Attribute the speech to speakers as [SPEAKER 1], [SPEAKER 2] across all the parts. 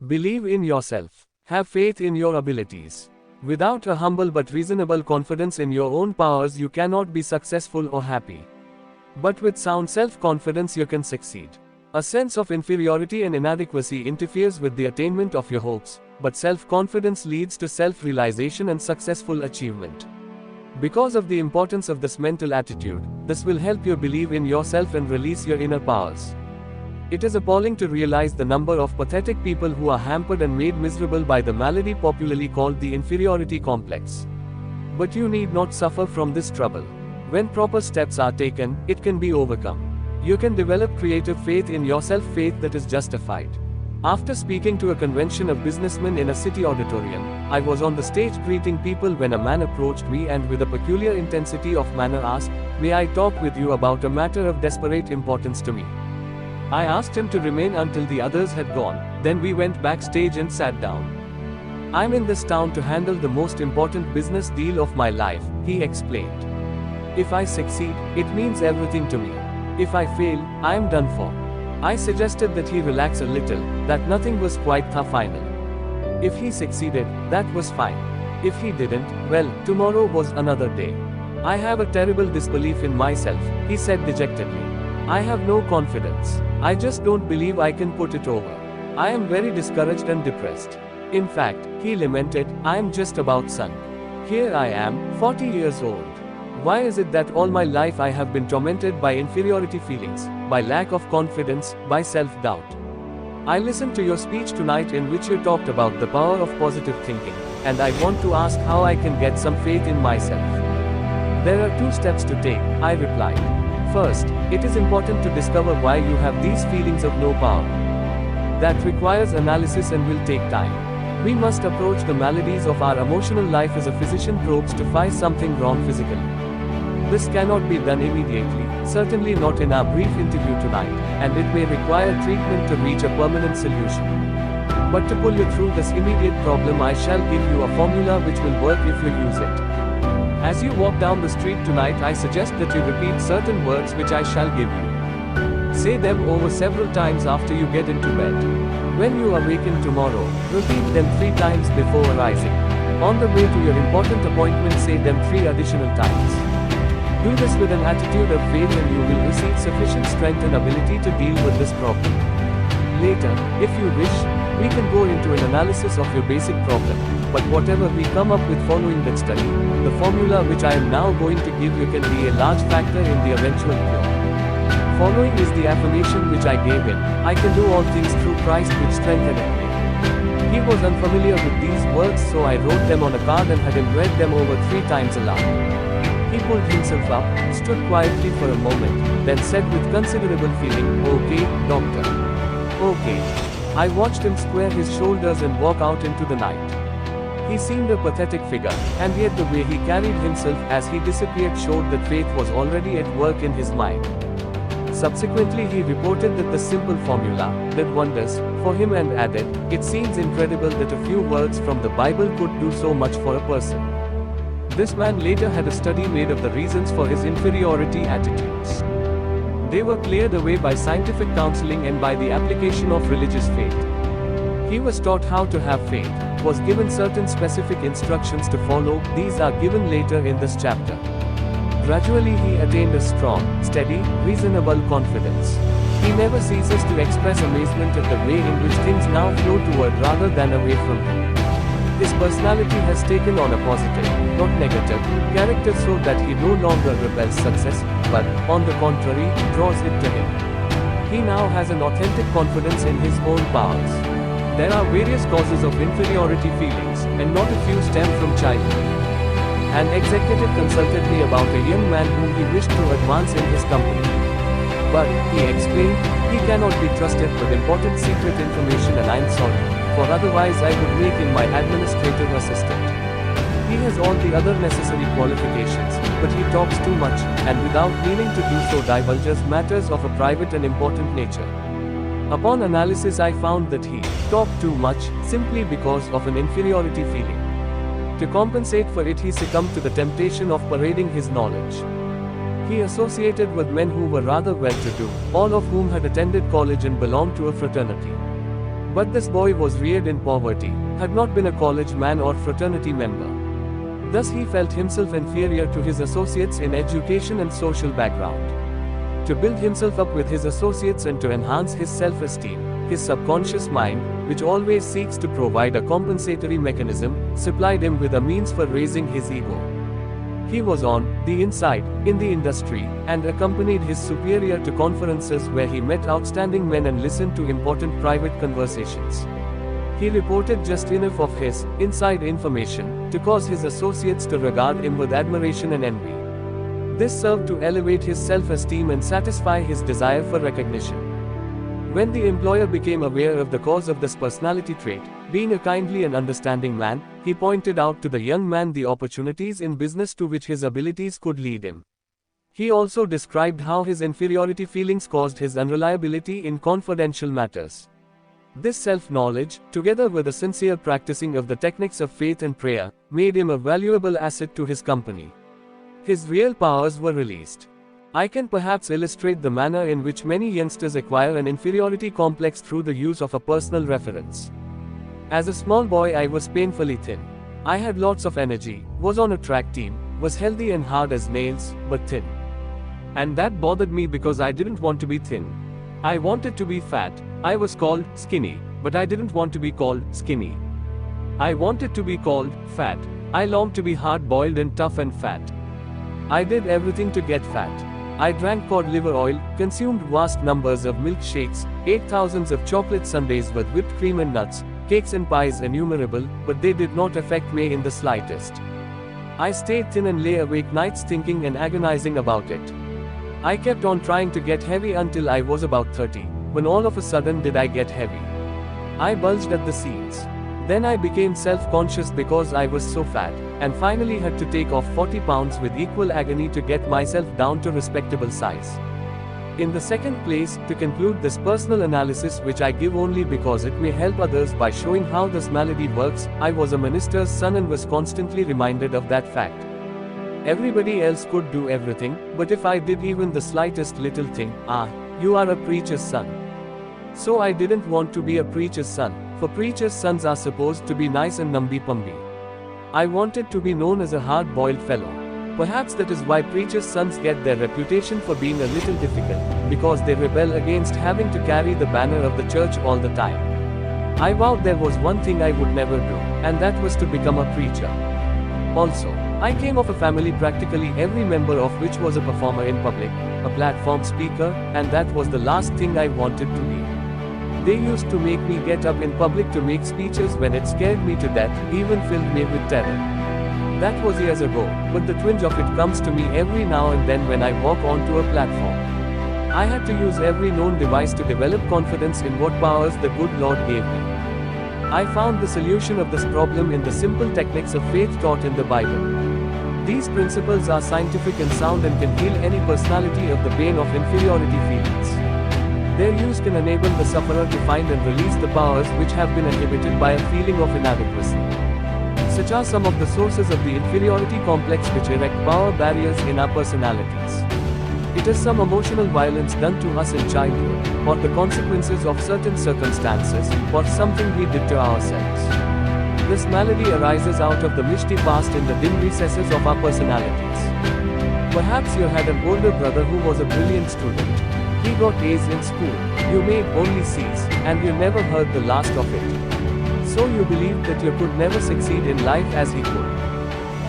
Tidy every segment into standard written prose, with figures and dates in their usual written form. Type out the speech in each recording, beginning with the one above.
[SPEAKER 1] Believe in yourself. Have faith in your abilities. Without a humble but reasonable confidence in your own powers, you cannot be successful or happy. But with sound self-confidence, you can succeed. A sense of inferiority and inadequacy interferes with the attainment of your hopes, but self-confidence leads to self-realization and successful achievement. Because of the importance of this mental attitude, this will help you believe in yourself and release your inner powers. It is appalling to realize the number of pathetic people who are hampered and made miserable by the malady popularly called the inferiority complex. But you need not suffer from this trouble. When proper steps are taken, it can be overcome. You can develop creative faith in yourself, faith that is justified. After speaking to a convention of businessmen in a city auditorium, I was on the stage greeting people when a man approached me and with a peculiar intensity of manner asked, "May I talk with you about a matter of desperate importance to me?" I asked him to remain until the others had gone, then we went backstage and sat down. "I'm in this town to handle the most important business deal of my life," he explained. "If I succeed, it means everything to me. If I fail, I am done for." I suggested that he relax a little, that nothing was quite the final. If he succeeded, that was fine. If he didn't, well, tomorrow was another day. "I have a terrible disbelief in myself," he said dejectedly. "I have no confidence. I just don't believe I can put it over. I am very discouraged and depressed. In fact," he lamented, "I am just about sunk. Here I am, 40 years old. Why is it that all my life I have been tormented by inferiority feelings, by lack of confidence, by self-doubt? I listened to your speech tonight in which you talked about the power of positive thinking, and I want to ask how I can get some faith in myself." "There are 2 steps to take," I replied. "First, it is important to discover why you have these feelings of no power. That requires analysis and will take time. We must approach the maladies of our emotional life as a physician probes to find something wrong physically. This cannot be done immediately, certainly not in our brief interview tonight, and it may require treatment to reach a permanent solution. But to pull you through this immediate problem, I shall give you a formula which will work if you use it. As you walk down the street tonight, I suggest that you repeat certain words which I shall give you. Say them over several times after you get into bed. When you awaken tomorrow, repeat them 3 times before arising. On the way to your important appointment, say them 3 additional times. Do this with an attitude of faith and you will receive sufficient strength and ability to deal with this problem. Later, if you wish, we can go into an analysis of your basic problem, but whatever we come up with following that study, the formula which I am now going to give you can be a large factor in the eventual cure. Following is the affirmation which I gave him: "I can do all things through Christ which strengtheneth me." He was unfamiliar with these words, so I wrote them on a card and had him read them over 3 times aloud. He pulled himself up, stood quietly for a moment, then said with considerable feeling, "Okay, doctor. Okay." I watched him square his shoulders and walk out into the night. He seemed a pathetic figure, and yet the way he carried himself as he disappeared showed that faith was already at work in his mind. Subsequently, he reported that the simple formula did wonders for him and added, "It seems incredible that a few words from the Bible could do so much for a person." This man later had a study made of the reasons for his inferiority attitudes. They were cleared away by scientific counseling and by the application of religious faith. He was taught how to have faith, was given certain specific instructions to follow. These are given later in this chapter. Gradually he attained a strong, steady, reasonable confidence. He never ceases to express amazement at the way in which things now flow toward rather than away from him. His personality has taken on a positive, not negative, character so that he no longer repels success, but, on the contrary, draws it to him. He now has an authentic confidence in his own powers. There are various causes of inferiority feelings, and not a few stem from childhood. An executive consulted me about a young man whom he wished to advance in his company. But, he explained, he cannot be trusted with important secret information and I'm sorry, for otherwise I would make him my administrative assistant. He has all the other necessary qualifications, but he talks too much, and without meaning to do so divulges matters of a private and important nature. Upon analysis I found that he talked too much, simply because of an inferiority feeling. To compensate for it he succumbed to the temptation of parading his knowledge. He associated with men who were rather well-to-do, all of whom had attended college and belonged to a fraternity. But this boy was reared in poverty, had not been a college man or fraternity member. Thus he felt himself inferior to his associates in education and social background. To build himself up with his associates and to enhance his self-esteem, his subconscious mind, which always seeks to provide a compensatory mechanism, supplied him with a means for raising his ego. He was on the inside, in the industry, and accompanied his superior to conferences where he met outstanding men and listened to important private conversations. He reported just enough of his inside information to cause his associates to regard him with admiration and envy. This served to elevate his self-esteem and satisfy his desire for recognition. When the employer became aware of the cause of this personality trait, being a kindly and understanding man, he pointed out to the young man the opportunities in business to which his abilities could lead him. He also described how his inferiority feelings caused his unreliability in confidential matters. This self-knowledge, together with a sincere practicing of the techniques of faith and prayer, made him a valuable asset to his company. His real powers were released. I can perhaps illustrate the manner in which many youngsters acquire an inferiority complex through the use of a personal reference. As a small boy, I was painfully thin. I had lots of energy, was on a track team, was healthy and hard as nails, but thin. And that bothered me because I didn't want to be thin. I wanted to be fat. I was called skinny, but I didn't want to be called skinny. I wanted to be called fat. I longed to be hard-boiled and tough and fat. I did everything to get fat. I drank cod liver oil, consumed vast numbers of milkshakes, ate thousands of chocolate sundaes with whipped cream and nuts, cakes and pies innumerable, but they did not affect me in the slightest. I stayed thin and lay awake nights thinking and agonizing about it. I kept on trying to get heavy until I was about 30, when all of a sudden did I get heavy. I bulged at the seams. Then I became self-conscious because I was so fat, and finally had to take off 40 pounds with equal agony to get myself down to respectable size. In the second place, to conclude this personal analysis, which I give only because it may help others by showing how this malady works, I was a minister's son and was constantly reminded of that fact. Everybody else could do everything, but if I did even the slightest little thing, you are a preacher's son. So I didn't want to be a preacher's son, for preacher's sons are supposed to be nice and namby-pamby. I wanted to be known as a hard-boiled fellow. Perhaps that is why preacher's sons get their reputation for being a little difficult, because they rebel against having to carry the banner of the church all the time. I vowed there was one thing I would never do, and that was to become a preacher. Also, I came of a family practically every member of which was a performer in public, a platform speaker, and that was the last thing I wanted to be. They used to make me get up in public to make speeches when it scared me to death, even filled me with terror. That was years ago, but the twinge of it comes to me every now and then when I walk onto a platform. I had to use every known device to develop confidence in what powers the good Lord gave me. I found the solution of this problem in the simple techniques of faith taught in the Bible. These principles are scientific and sound and can heal any personality of the pain of inferiority feelings. Their use can enable the sufferer to find and release the powers which have been inhibited by a feeling of inadequacy. Such are some of the sources of the inferiority complex which erect power barriers in our personalities. It is some emotional violence done to us in childhood, or the consequences of certain circumstances, or something we did to ourselves. This malady arises out of the misty past in the dim recesses of our personalities. Perhaps you had an older brother who was a brilliant student. He got A's in school, you made only C's, and you never heard the last of it. So you believed that you could never succeed in life as he could.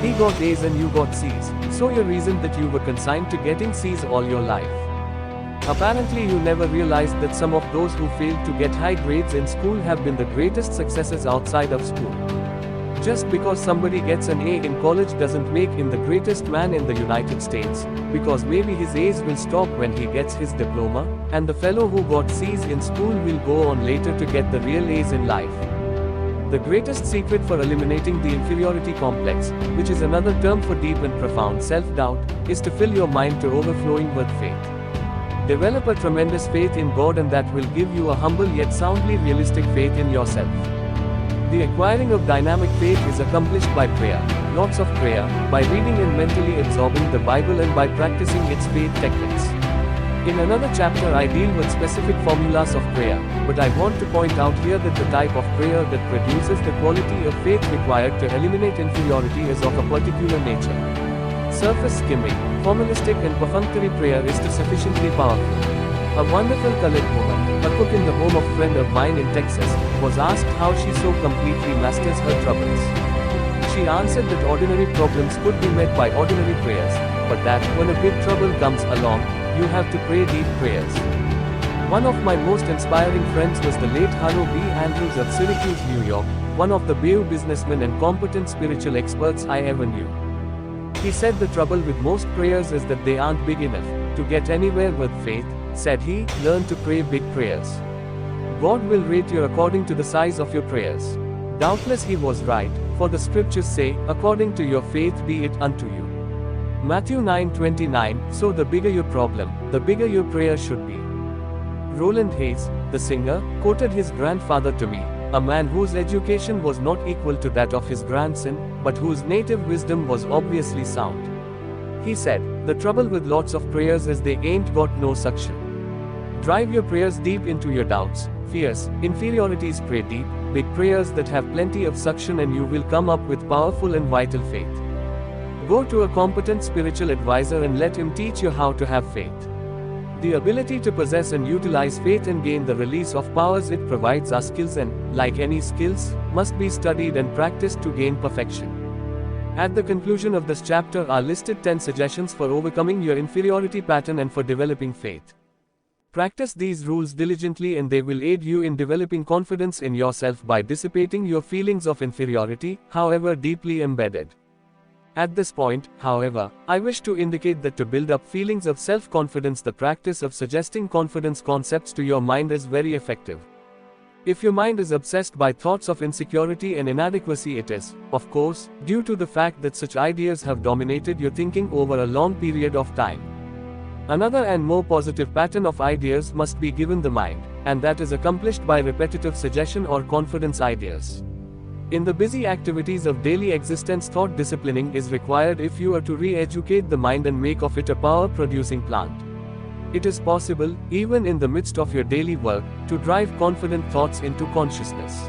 [SPEAKER 1] He got A's and you got C's, so you reasoned that you were consigned to getting C's all your life. Apparently you never realized that some of those who failed to get high grades in school have been the greatest successes outside of school. Just because somebody gets an A in college doesn't make him the greatest man in the United States, because maybe his A's will stop when he gets his diploma, and the fellow who got C's in school will go on later to get the real A's in life. The greatest secret for eliminating the inferiority complex, which is another term for deep and profound self-doubt, is to fill your mind to overflowing with faith. Develop a tremendous faith in God, and that will give you a humble yet soundly realistic faith in yourself. The acquiring of dynamic faith is accomplished by prayer, lots of prayer, by reading and mentally absorbing the Bible, and by practicing its faith techniques. In another chapter I deal with specific formulas of prayer, but I want to point out here that the type of prayer that produces the quality of faith required to eliminate inferiority is of a particular nature. Surface skimming, formalistic and perfunctory prayer is too sufficiently powerful. A wonderful colored woman, a cook in the home of a friend of mine in Texas, was asked how she so completely masters her troubles. She answered that ordinary problems could be met by ordinary prayers, but that when a big trouble comes along, you have to pray deep prayers. One of my most inspiring friends was the late Harrow B. Andrews of Syracuse, New York, one of the brave businessmen and competent spiritual experts I ever knew. He said the trouble with most prayers is that they aren't big enough. To get anywhere with faith, said he, learn to pray big prayers. God will rate you according to the size of your prayers. Doubtless he was right, for the scriptures say, according to your faith be it unto you. Matthew 9:29, so the bigger your problem, the bigger your prayer should be. Roland Hayes, the singer, quoted his grandfather to me, a man whose education was not equal to that of his grandson, but whose native wisdom was obviously sound. He said, the trouble with lots of prayers is they ain't got no suction. Drive your prayers deep into your doubts, fears, inferiorities, pray deep, big prayers that have plenty of suction, and you will come up with powerful and vital faith. Go to a competent spiritual advisor and let him teach you how to have faith. The ability to possess and utilize faith and gain the release of powers it provides are skills and, like any skills, must be studied and practiced to gain perfection. At the conclusion of this chapter are listed 10 suggestions for overcoming your inferiority pattern and for developing faith. Practice these rules diligently and they will aid you in developing confidence in yourself by dissipating your feelings of inferiority, however deeply embedded. At this point, however, I wish to indicate that to build up feelings of self-confidence, the practice of suggesting confidence concepts to your mind is very effective. If your mind is obsessed by thoughts of insecurity and inadequacy, it is, of course, due to the fact that such ideas have dominated your thinking over a long period of time. Another and more positive pattern of ideas must be given the mind, and that is accomplished by repetitive suggestion or confidence ideas. In the busy activities of daily existence, thought disciplining is required if you are to re-educate the mind and make of it a power-producing plant. It is possible, even in the midst of your daily work, to drive confident thoughts into consciousness.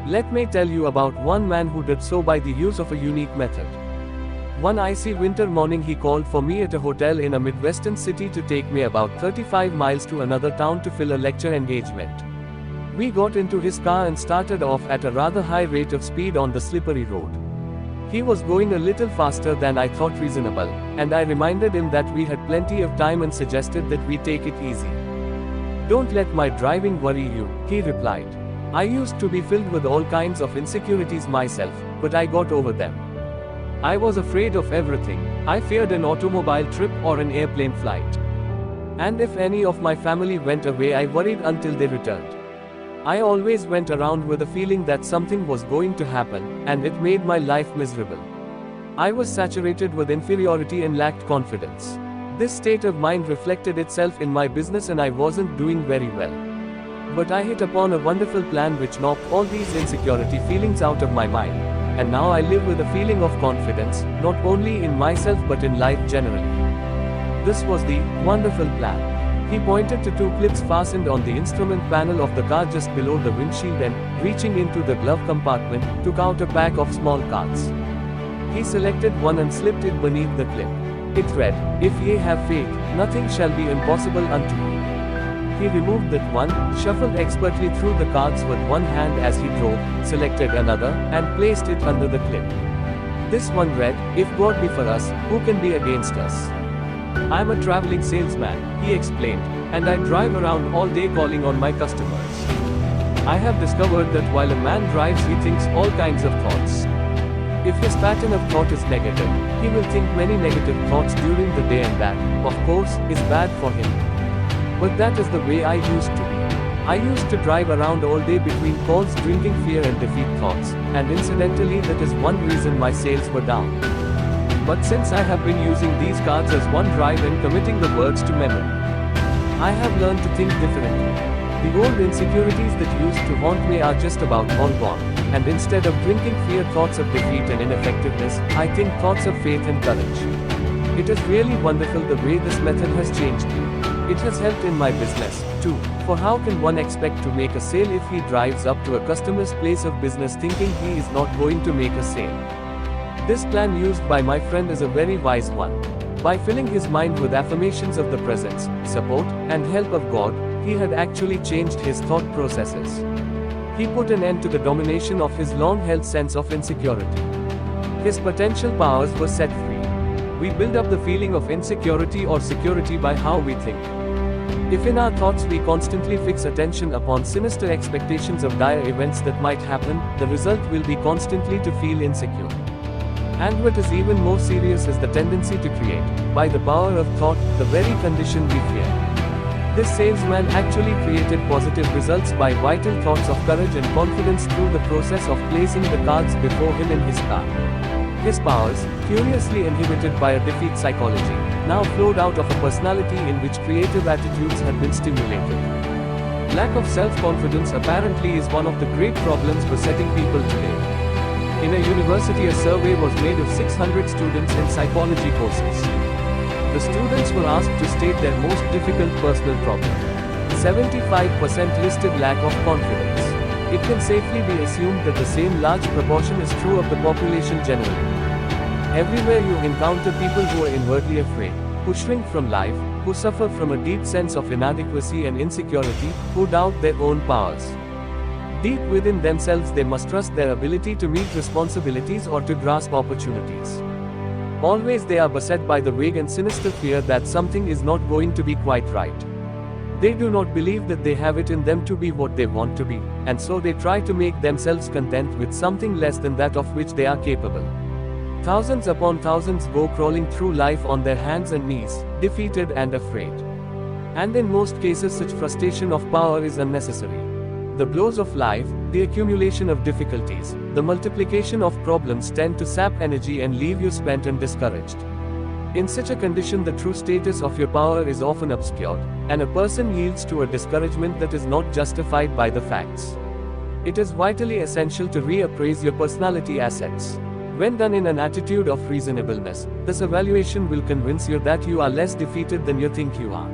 [SPEAKER 1] Let me tell you about one man who did so by the use of a unique method. One icy winter morning he called for me at a hotel in a Midwestern city to take me about 35 miles to another town to fill a lecture engagement. We got into his car and started off at a rather high rate of speed on the slippery road. He was going a little faster than I thought reasonable, and I reminded him that we had plenty of time and suggested that we take it easy. Don't let my driving worry you, he replied. I used to be filled with all kinds of insecurities myself, but I got over them. I was afraid of everything. I feared an automobile trip or an airplane flight. And if any of my family went away, I worried until they returned. I always went around with a feeling that something was going to happen, and it made my life miserable. I was saturated with inferiority and lacked confidence. This state of mind reflected itself in my business and I wasn't doing very well. But I hit upon a wonderful plan which knocked all these insecurity feelings out of my mind, and now I live with a feeling of confidence, not only in myself but in life generally. This was the wonderful plan. He pointed to 2 clips fastened on the instrument panel of the car just below the windshield and, reaching into the glove compartment, took out a pack of small cards. He selected one and slipped it beneath the clip. It read, "If ye have faith, nothing shall be impossible unto you." He removed that one, shuffled expertly through the cards with one hand as he drove, selected another, and placed it under the clip. This one read, "If God be for us, who can be against us? I'm a traveling salesman," he explained, "and I drive around all day calling on my customers. I have discovered that while a man drives, he thinks all kinds of thoughts. If his pattern of thought is negative, he will think many negative thoughts during the day, and that, of course, is bad for him. But that is the way I used to be. I used to drive around all day between calls drinking fear and defeat thoughts, and incidentally that is one reason my sales were down. But since I have been using these cards as one drive and committing the words to memory, I have learned to think differently. The old insecurities that used to haunt me are just about all gone, and instead of drinking fear thoughts of defeat and ineffectiveness, I think thoughts of faith and courage. It is really wonderful the way this method has changed me. It has helped in my business, too, for how can one expect to make a sale if he drives up to a customer's place of business thinking he is not going to make a sale? This plan used by my friend is a very wise one. By filling his mind with affirmations of the presence, support, and help of God, he had actually changed his thought processes. He put an end to the domination of his long-held sense of insecurity. His potential powers were set free. We build up the feeling of insecurity or security by how we think. If in our thoughts we constantly fix attention upon sinister expectations of dire events that might happen, the result will be constantly to feel insecure. And what is even more serious is the tendency to create, by the power of thought, the very condition we fear. This salesman actually created positive results by vital thoughts of courage and confidence through the process of placing the cards before him in his car. His powers, curiously inhibited by a defeat psychology, now flowed out of a personality in which creative attitudes had been stimulated. Lack of self-confidence apparently is one of the great problems besetting people today. In a university, a survey was made of 600 students in psychology courses. The students were asked to state their most difficult personal problem. 75% listed lack of confidence. It can safely be assumed that the same large proportion is true of the population generally. Everywhere you encounter people who are inwardly afraid, who shrink from life, who suffer from a deep sense of inadequacy and insecurity, who doubt their own powers. Deep within themselves they must trust their ability to meet responsibilities or to grasp opportunities. Always they are beset by the vague and sinister fear that something is not going to be quite right. They do not believe that they have it in them to be what they want to be, and so they try to make themselves content with something less than that of which they are capable. Thousands upon thousands go crawling through life on their hands and knees, defeated and afraid. And in most cases such frustration of power is unnecessary. The blows of life, the accumulation of difficulties, the multiplication of problems tend to sap energy and leave you spent and discouraged. In such a condition the true status of your power is often obscured, and a person yields to a discouragement that is not justified by the facts. It is vitally essential to reappraise your personality assets. When done in an attitude of reasonableness, this evaluation will convince you that you are less defeated than you think you are.